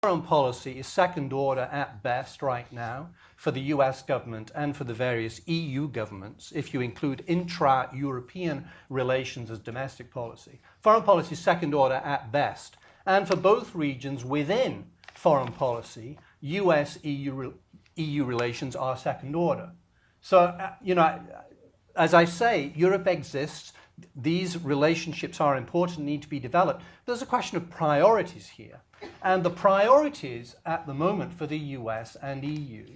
Foreign policy is second order at best right now for the US government and for the various EU governments, if you include intra-European relations as domestic policy. Foreign policy is second order at best. And for both regions within foreign policy, US-EU relations are second order. So, as I say, Europe exists. These relationships are important, need to be developed. There's a question of priorities here. And the priorities at the moment for the US and EU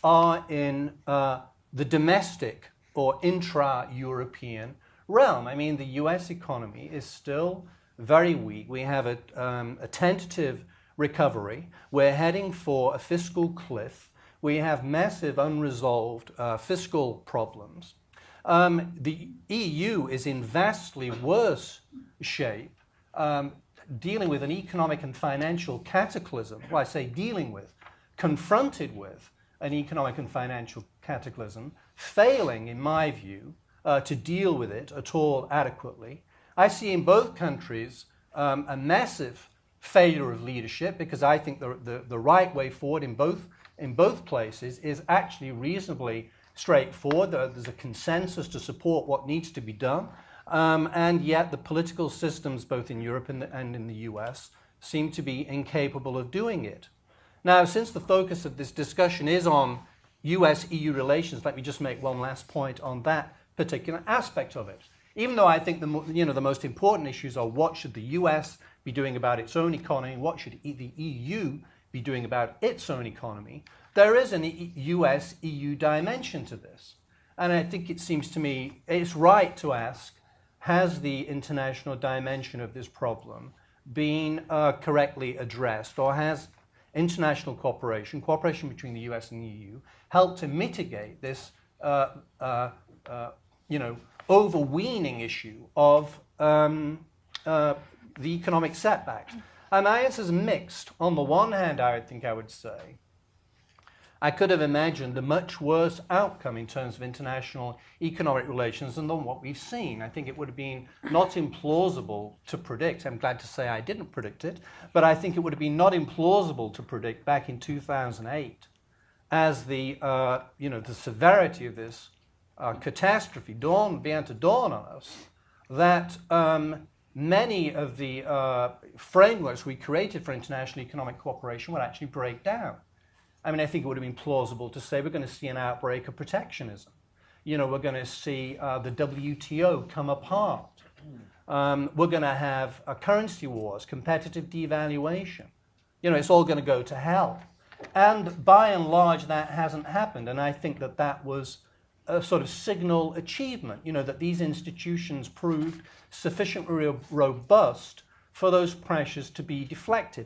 are in the domestic or intra-European realm. I mean, the US economy is still very weak. We have a tentative recovery. We're heading for a fiscal cliff. We have massive unresolved fiscal problems. The EU is in vastly worse shape, dealing with an economic and financial cataclysm. Well, I say dealing with, confronted with an economic and financial cataclysm, failing, in my view, to deal with it at all adequately. I see in both countries a massive failure of leadership, because I think the right way forward in both places is actually reasonably straightforward. There's a consensus to support what needs to be done, and yet the political systems both in Europe and in the US seem to be incapable of doing it. Now, since the focus of this discussion is on US-EU relations, let me just make one last point on that particular aspect of it. Even though I think the most important issues are what should the US be doing about its own economy, and what should the EU be doing about its own economy, there is an US-EU dimension to this. And I think it seems to me it's right to ask, has the international dimension of this problem been correctly addressed, or has international cooperation between the US and the EU, helped to mitigate this overweening issue of the economic setbacks? And my answer is mixed. On the one hand, I would say, I could have imagined a much worse outcome in terms of international economic relations than what we've seen. I think it would have been not implausible to predict. I'm glad to say I didn't predict it, but I think it would have been not implausible to predict back in 2008, as the severity of this catastrophe began to dawn on us, that many of the frameworks we created for international economic cooperation would actually break down. I mean, I think it would have been plausible to say we're going to see an outbreak of protectionism. We're going to see the WTO come apart. We're going to have currency wars, competitive devaluation. It's all going to go to hell. And by and large, that hasn't happened. And I think that was a sort of signal achievement, that these institutions proved sufficiently robust for those pressures to be deflected.